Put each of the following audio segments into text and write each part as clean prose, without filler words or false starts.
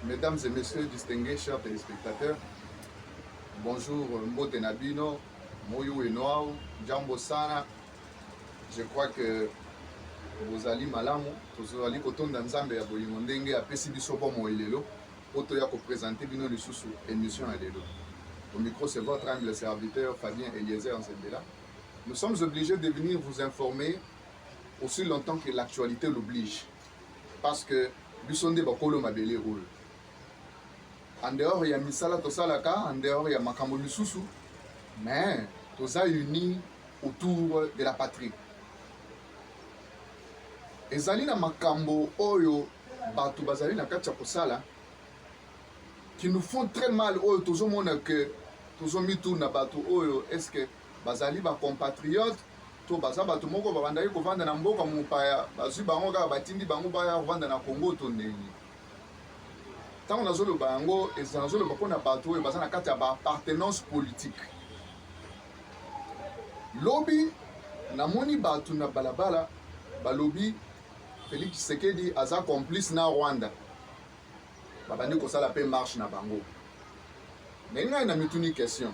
Mesdames et messieurs distingués, chers téléspectateurs, bonjour Mbote Nabino, Moyo et Noao, Jambo Sana. Je crois que vous allez malamu, vous allez kotonda nzambe ya bolingo ndenge apesi biso po moelelo, poto ya ko présenter bino lisusu émission ya lelo. Au micro, c'est votre humble serviteur Fabien Eliezer Nzembela. Nous sommes obligés de venir vous informer aussi longtemps que l'actualité l'oblige. Parce que bisonde bakolo mabele oyo. En dehors, il y a Misala Tosalaka, en dehors, il y a Makambo Misusu, mais tous a unis autour de la patrie. Et Zalina Makambo Oyo, Batu Bazalina Katia Kosala, qui nous font très mal, Oyo, tous au monde que tous au mitou na Batu Oyo, est-ce que Bazali ba compatriote, to baza Batu Moko, Babandaï, Kovanda Namboka, Moupaya, Basu Bangoga, Batindi Bangobaya, Vanda na Congo, Tondeni. Tant on a le bango et c'est le bakon na bateau et bazan na kati ya appartenance politique. Lobby na moni batu na balabala ba lobby Félix Tshisekedi aza complice na Rwanda. Babandi ko sala pe marche na bango. Nenga na mituni question.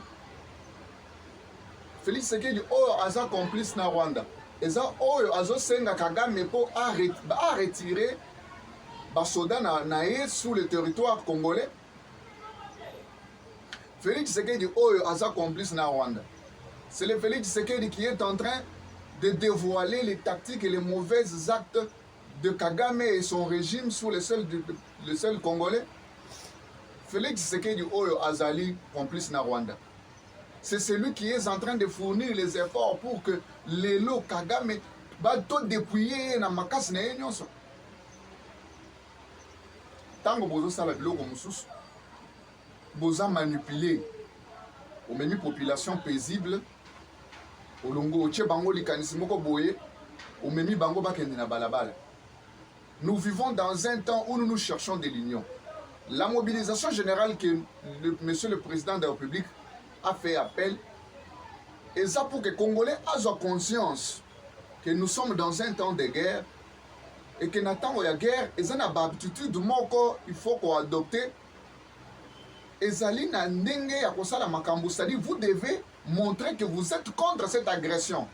Félix Tshisekedi aza complice na Rwanda. Eza oyo azo senga Kagame po a retirer Basoda nae sous le territoire congolais. Félix Tshisekedi Oyo Aza complice na Rwanda. C'est le Félix Tshisekedi qui est en train de dévoiler les tactiques et les mauvais actes de Kagame et son régime sous le sol congolais. Félix Tshisekedi Oyo Azali complice na Rwanda. C'est celui qui est en train de fournir les efforts pour que Lelo Kagame bato dépouiller na makasi na nyonso. Tango bozo sala biloko mususu boza manipuler au memi population paisible olongo otie bango likanisi moko boye au memi bango bakende na balabala. Nous vivons dans un temps où nous cherchons de l'union. La mobilisation générale que monsieur le président de la République a fait appel et ça pour que les Congolais aient conscience que nous sommes dans un temps de guerre. Et que Nathan la guerre, ils ont une habitude il faut qu'on adopte. Et Zalina Nenge Yakosala Makambu, c'est-à-dire vous devez montrer que vous êtes contre cette agression.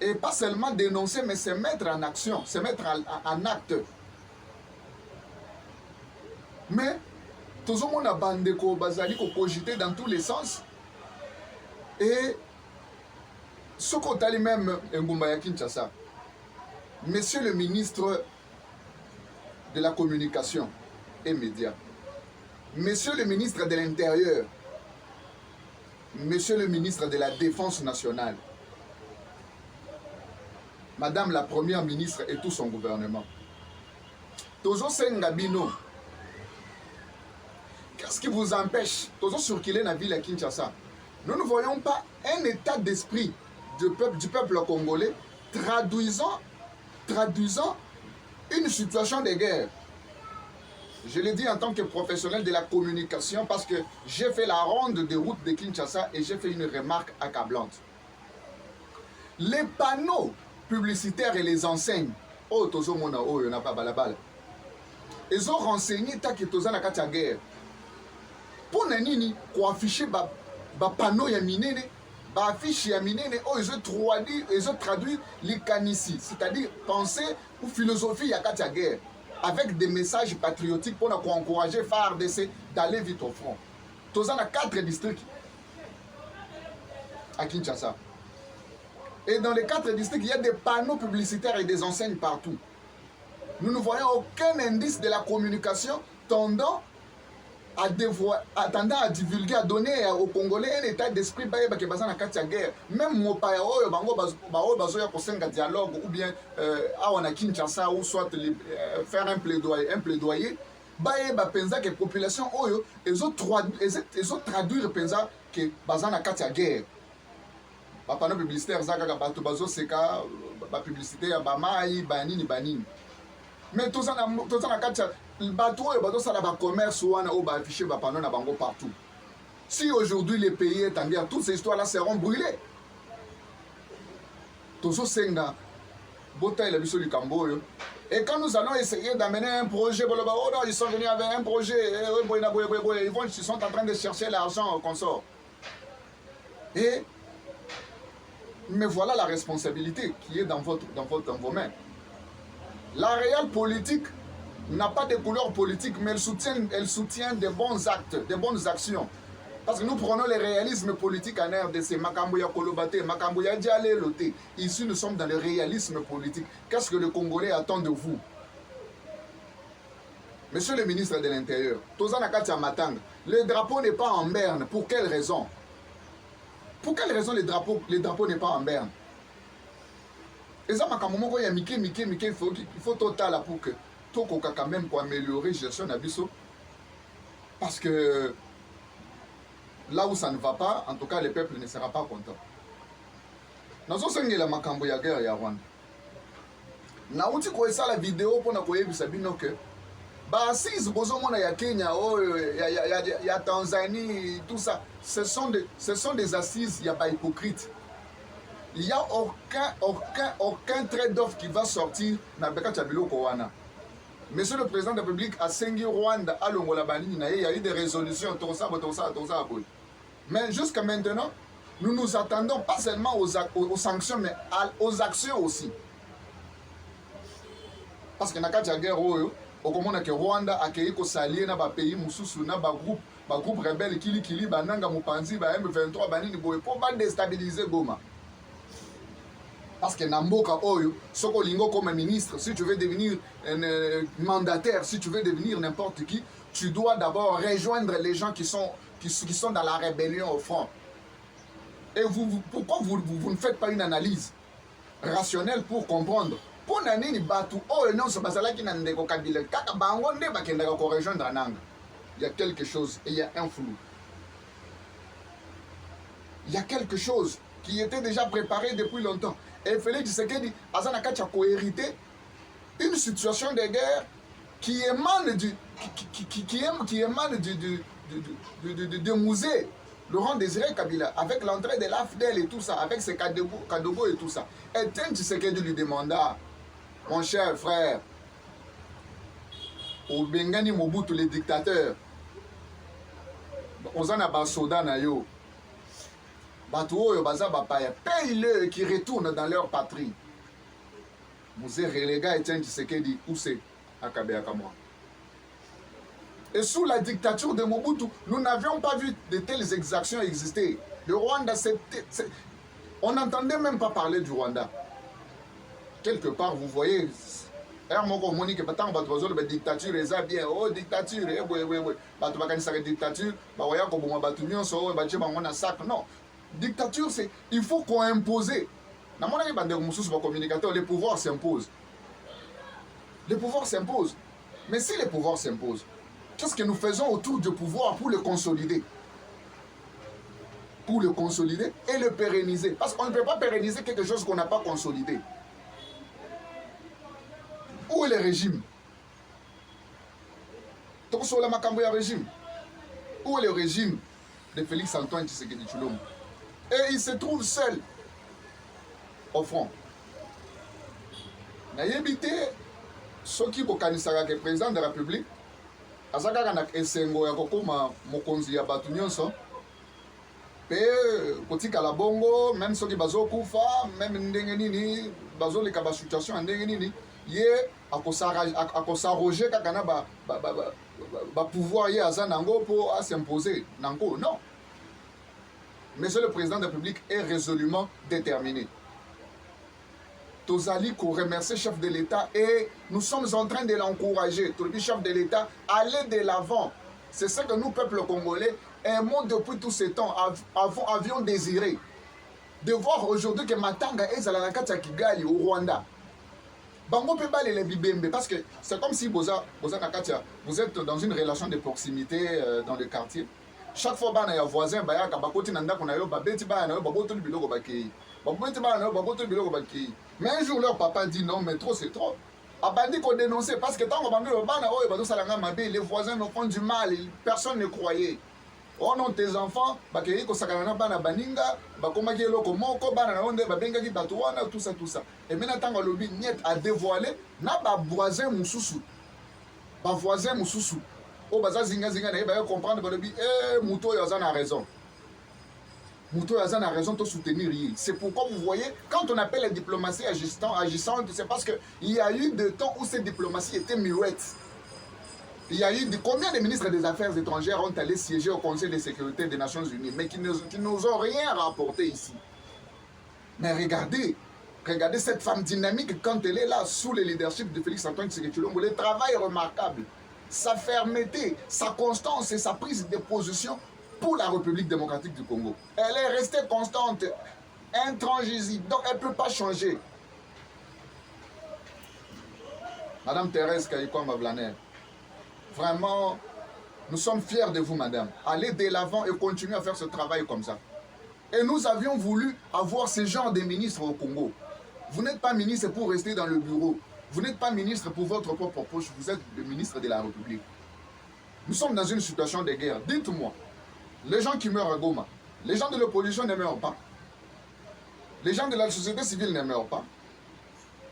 Et pas seulement dénoncer, mais se mettre en action, se mettre en acte. Mais tout le monde a bandé ko bazali ko cogité dans tous les sens. Et ce qu'on a même Ngumba Kinshasa. Monsieur le ministre de la Communication et Médias, Monsieur le ministre de l'Intérieur, Monsieur le ministre de la Défense nationale, Madame la Première ministre et tout son gouvernement. Tozo Sengabino, qu'est-ce qui vous empêche Tozo circuler dans la ville à Kinshasa? Nous ne voyons pas un état d'esprit du peuple congolais traduisant une situation de guerre. Je l'ai dit en tant que professionnel de la communication parce que j'ai fait la ronde des routes de Kinshasa et j'ai fait une remarque accablante. Les panneaux publicitaires et les enseignes, oh tozo mona oh yona pa balabala, ils ont renseigné ta que toza na kati ya guerre. Pour nini ko afficher ba panneau ya minene, ba affiche ya minene, oh ils ont traduit l'ikanisi, c'est-à-dire pensée ou philosophie ya kati ya guerre, avec des messages patriotiques pour encourager FARDC d'aller vite au front. Toza na 4 districts à Kinshasa. Et dans les 4 districts, il y a des panneaux publicitaires et des enseignes partout. Nous ne voyons aucun indice de la communication tendant à divulguer, à donner aux Congolais un état d'esprit qui est basé dans la guerre. Même Mopaya, dialogue ou bien à Kinshasa ou soit faire un plaidoyer, que la population ils ont traduit que basé dans la guerre. Les panneaux publicitaires, la publicité, banini. Mais tout ça, le bateau et commerce ou affiché partout. Si aujourd'hui le pays est en guerre, toutes ces histoires-là seront brûlées. Tout ça, c'est bota et la biso du Camboyo, Et quand nous allons essayer d'amener un projet, oh non, ils sont venus avec un projet, ils sont en train de chercher l'argent qu'on sort. Et, mais voilà la responsabilité qui est dans vos mains. La réelle politique n'a pas de couleur politique, mais elle soutient des bons actes, des bonnes actions. Parce que nous prenons le réalisme politique en RDC, Makambouya Kolobate, Makambouya Dialé Loté. Ici, nous sommes dans le réalisme politique. Qu'est-ce que le Congolais attend de vous? Monsieur le ministre de l'Intérieur, Tozana Katia Matang, le drapeau n'est pas en berne. Pour quelle raison? Pour quelle raison le drapeau n'est pas en berne? Et ça, il y a il faut total pour que tout quand même pour améliorer la gestion d'Abisso. Parce que là où ça ne va pas, en tout cas, le peuple ne sera pas content. Nous avons la makambo ya guerre ya Rwanda. Na uti ko esa la vidéo pour na ko yebisa bino que ba assise bozomona ya Kenya, ya Tanzanie, tout ça, ce sont des assises, il y a pas hypocrite. Il n'y a aucun trade-off qui va sortir na beka chabilo ko wana. Monsieur le Président de la République a sengi Rwanda à l'Ongola Banini, il y a eu des résolutions, tout ça. Mais jusqu'à maintenant, nous nous attendons pas seulement aux sanctions, mais aux actions aussi. Parce que dans la guerre, au moment que Rwanda a accueilli s'allier dans les pays, dans groupe rebelle, Kili, Bananga, Mupanzi, M23, Banini, pour déstabiliser Goma. Parce que Namboka Oyo, Sokolingo comme ministre, si tu veux devenir un mandataire, si tu veux devenir n'importe qui, tu dois d'abord rejoindre les gens qui sont dans la rébellion au front. Et pourquoi vous ne faites pas une analyse rationnelle pour comprendre? Pour nani batu oh non c'est pas ça qui n'a ndeko kabila kaka bango nde bakendaka ko rejoindre nanga. Il y a quelque chose et il y a un flou. Il y a quelque chose qui était déjà préparé depuis longtemps. Et Félix Tshisekedi Azana Kacha co-hérité une situation de guerre qui émane de Mouzé, Laurent Désiré Kabila, avec l'entrée de l'AFDEL et tout ça, avec ses Kadogo et tout ça. Et Tshisekedi lui demanda, mon cher frère, au Bengani Mobutu, les dictateurs, Ozana Basoda na yo, paye-le qui retournent dans leur patrie. Mouzé reléga Etienne Tshisekedi, où c'est? À Kabea-Kamwa. Et sous la dictature de Mobutu, nous n'avions pas vu de telles exactions exister. Le Rwanda, on n'entendait même pas parler du Rwanda. Quelque part, vous voyez, dictature, bien, oh, dictature, dictature, non. Dictature, c'est il faut qu'on impose. Les pouvoirs s'imposent. Les pouvoirs s'imposent. Mais si les pouvoirs s'imposent, qu'est-ce que nous faisons autour du pouvoir pour le consolider? Pour le consolider et le pérenniser. Parce qu'on ne peut pas pérenniser quelque chose qu'on n'a pas consolidé. Où est le régime? Régime. Où est le régime de Félix Antoine Tshisekedi Tshilombo? Et il se trouve seul au front. Nayebite soki bokanisaka ke président de la République azakaka na esengo ya kokoma mokonzi ya bato nyonso pe kotikala bongo même soki bazokufa même ndenge nini bazoleka basituation ya ndenge nini ye akosarroger kaka na bapouvoir ye aza nango mpo as'impose nango. Non. Monsieur le Président de la République est résolument déterminé. Tozali ko remercier le chef de l'État et nous sommes en train de l'encourager. Tout le chef de l'État, allez de l'avant. C'est ce que nous, peuple congolais, aimons depuis tous ces temps, avions désiré. De voir aujourd'hui que Matanga est à la Kigali au Rwanda. Bango peut pas les bibembe parce que c'est comme si vous êtes dans une relation de proximité dans le quartier. Chaque fois que vous voisin, mais un jour leur papa dit non, mais trop c'est trop. Abandi qu'on dénonçait parce que tant que les voisins nous font du mal, personne ne croyait. oh non, tes enfants, bakei ko sakana bana baninga, bakomaki eloko moko, bana na onde babengaki bato wana, tout ça, tout ça. Et maintenant, tant que le niet a dévoilé, na ba voisin mususu, ba voisin mususu, oh baza zinga zinga na ba comprendre que le bi, Mouto Yazan a raison. Mouto Yazan a raison de soutenir. C'est pourquoi vous voyez, quand on appelle la diplomatie agissante, c'est parce qu'il y a eu des temps où cette diplomatie était muette. Il y a eu combien de ministres des Affaires étrangères ont allé siéger au Conseil de sécurité des Nations Unies, mais qui nous ont rien rapporté ici. Mais regardez cette femme dynamique quand elle est là, sous le leadership de Félix Antoine Tshisekedi Tshilombo, le travail est remarquable. Sa fermeté, sa constance et sa prise de position pour la République démocratique du Congo. Elle est restée constante, intransigeante, donc elle ne peut pas changer. Madame Thérèse Kayikwamba Blaner, vraiment, nous sommes fiers de vous, madame. Allez de l'avant et continuez à faire ce travail comme ça. Et nous avions voulu avoir ce genre de ministres au Congo. Vous n'êtes pas ministre pour rester dans le bureau. Vous n'êtes pas ministre pour votre propre poche. Vous êtes le ministre de la République. Nous sommes dans une situation de guerre. Dites-moi, les gens qui meurent à Goma, les gens de l'opposition ne meurent pas. Les gens de la société civile ne meurent pas.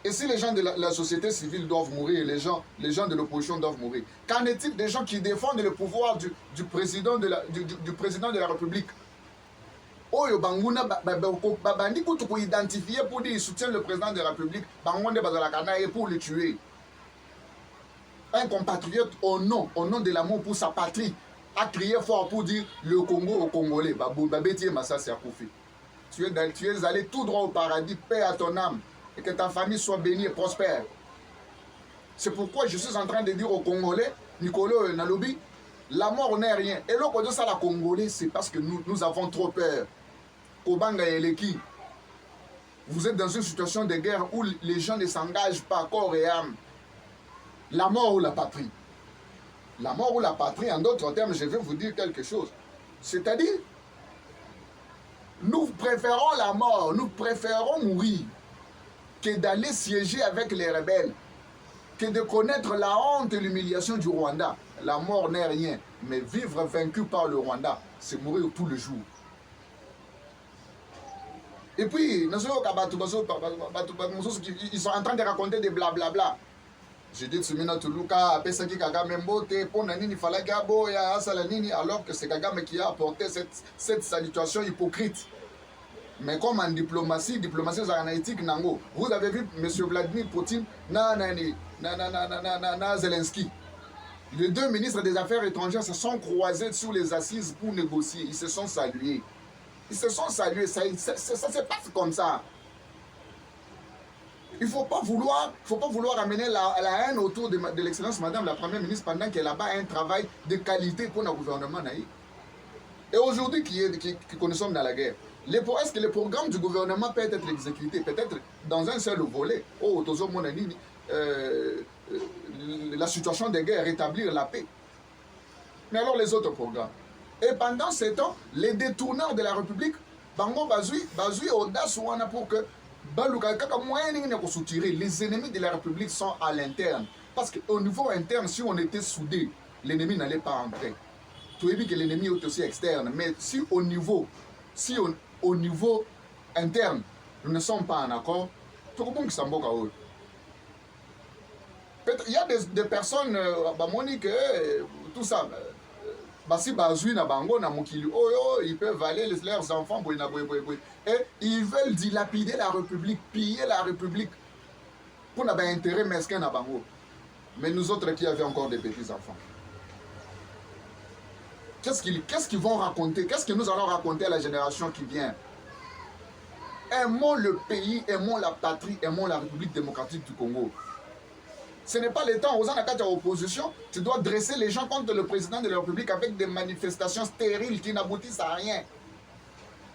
Et si les gens de la société civile doivent mourir, les gens de l'opposition doivent mourir, qu'en est-il des gens qui défendent le pouvoir du président de la République? Oyo banguna babandi kutu ko identifier pour dire soutient le président de la République, bangonde bazalakana et pour le tuer. Un compatriote au nom de l'amour pour sa patrie a crié fort pour dire le Congo aux Congolais. Babeti Massassi Akoufi. Tu es allé tout droit au paradis, paix à ton âme. Et que ta famille soit bénie et prospère. C'est pourquoi je suis en train de dire aux Congolais, Nicolo Nalobi, la mort n'est rien. Et l'autre de ça, la Congolais, c'est parce que nous avons trop peur. Kobanga et Eleki, vous êtes dans une situation de guerre où les gens ne s'engagent pas corps et âme. La mort ou la patrie. La mort ou la patrie, en d'autres termes, je vais vous dire quelque chose. C'est-à-dire, nous préférons la mort, nous préférons mourir que d'aller siéger avec les rebelles, que de connaître la honte et l'humiliation du Rwanda. La mort n'est rien, mais vivre vaincu par le Rwanda, c'est mourir tous les jours. Et puis, ils sont en train de raconter des blablabla. J'ai dit Tsumina Tuluka, Pesaki Kagame Mbote, Ponanini Falagaboya, Asalanini, alors que c'est Kagame qui a apporté cette salutation hypocrite. Mais comme en diplomatie analytique, vous avez vu M. Vladimir Poutine, Zelensky. Les deux ministres des Affaires étrangères se sont croisés sur les assises pour négocier. Ils se sont salués. Ça se passe comme ça. Il ne faut pas vouloir amener la haine autour de l'excellence Madame la Première ministre pendant qu'elle a là-bas un travail de qualité pour le gouvernement. Et aujourd'hui, qui connaissons dans la guerre, est-ce que le programme du gouvernement peut être exécuté? Peut-être dans un seul volet. La situation de guerre, rétablir la paix. Mais alors les autres programmes. Et pendant ce temps, les détourneurs de la République, Bango Bazui audace pour que les ennemis de la République sont à l'interne. Parce qu'au niveau interne, si on était soudés, l'ennemi n'allait pas entrer. Tu as vu que l'ennemi est aussi externe. Mais si au niveau interne, nous ne sommes pas en accord, il y a des personnes, tout ça, ils peuvent aller leurs enfants, et ils veulent dilapider la République, piller la République, pour n'avoir intérêt mesquin à Bango. Mais nous autres qui avons encore des petits-enfants, qu'est-ce qu'ils vont raconter? Qu'est-ce que nous allons raconter à la génération qui vient? Aimons le pays, aimons la patrie, aimons la République démocratique du Congo. Ce n'est pas le temps, aux ancats de l'opposition, tu dois dresser les gens contre le président de la République avec des manifestations stériles qui n'aboutissent à rien.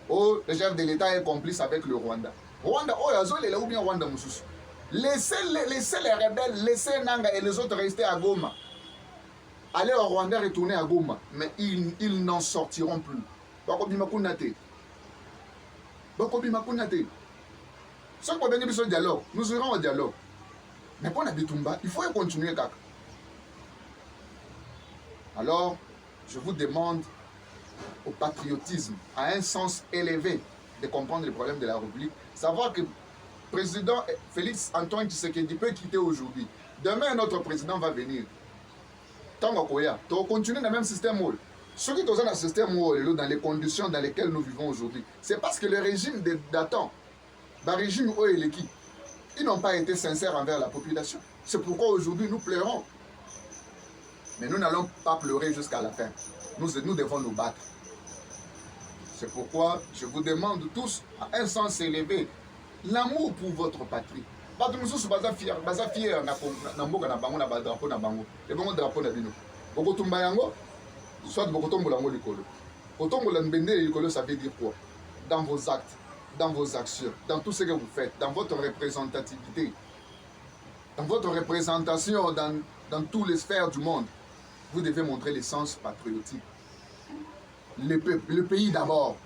Oh, le chef de l'État est complice avec le Rwanda. Rwanda, oh, il est là ou bien Rwanda Moussous. Laissez les rebelles, laissez Nanga et les autres rester à Goma. Allez au Rwanda, retourner à Goma. Mais ils n'en sortiront plus. Bakobi Makunate. Bakobi Makunate. Sans qu'on ait besoin de dialogue, nous irons au dialogue. Mais pour la Bitumba, il faut continuer. Alors, je vous demande au patriotisme, à un sens élevé de comprendre les problèmes de la République. Savoir que le président Félix Antoine Tshisekedi peut quitter aujourd'hui. Demain, un autre président va venir. Tant qu'on tu continues dans le même système. Ceux qui sont dans le système, dans les conditions dans lesquelles nous vivons aujourd'hui, c'est parce que le régime datant, le régime Oeleki, ils n'ont pas été sincères envers la population. C'est pourquoi aujourd'hui nous pleurons. Mais nous n'allons pas pleurer jusqu'à la fin. Nous devons nous battre. C'est pourquoi je vous demande tous, à un sens élevé, l'amour pour votre patrie. Bato mususu baza fier na mboka na bango na ba drapeau na bango. Et bango drapeau na bino. Boko tumba yango, soit boko tombola yango likolo. Kotombola mbende likolo, ça veut dire quoi? Dans vos actes, dans vos actions, dans tout ce que vous faites, dans votre représentativité, dans votre représentation dans toutes les sphères du monde, vous devez montrer l'essence patriotique. Le pays d'abord.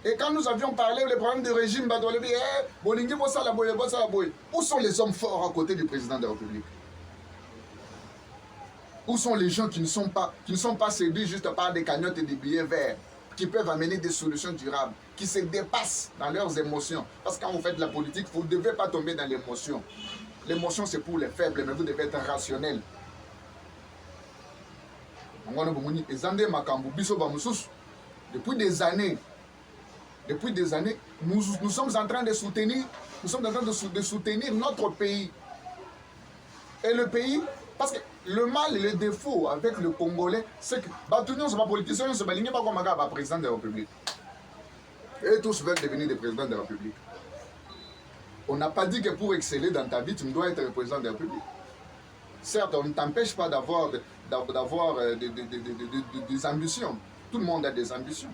Et quand nous avions parlé des problèmes de régime, où sont les hommes forts à côté du président de la République? Où sont les gens qui ne sont pas séduits juste par des cagnottes et des billets verts, qui peuvent amener des solutions durables, qui se dépassent dans leurs émotions? Parce que quand vous faites de la politique, vous ne devez pas tomber dans l'émotion. L'émotion, c'est pour les faibles, mais vous devez être rationnel. Depuis des années, nous sommes en train de soutenir notre pays. Et le pays, parce que le mal et le défaut avec le Congolais, c'est que nous ne sommes pas politiciens, nous ne sommes pas président de la République. Et tous veulent devenir des présidents de la République. On n'a pas dit que pour exceller dans ta vie, tu dois être président de la République. Certes, on ne t'empêche pas d'avoir des ambitions. Tout le monde a des ambitions.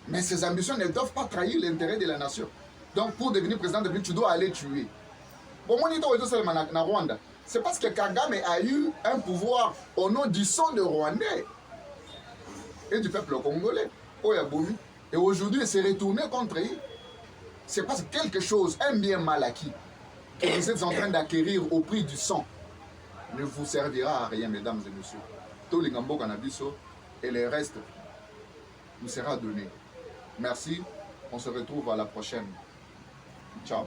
Mais ces ambitions ne doivent pas trahir l'intérêt de la nation. Donc, pour devenir président de la République, tu dois aller tuer. Bon, moi, je Rwanda. C'est parce que Kagame a eu un pouvoir au nom du sang de Rwandais et du peuple congolais. Et aujourd'hui, il s'est retourné contre eux. C'est parce que quelque chose, un bien mal acquis, que vous êtes en train d'acquérir au prix du sang, ne vous servira à rien, mesdames et messieurs. Tout le Gambo Cannabiso et le reste nous sera donné. Merci, on se retrouve à la prochaine. Ciao.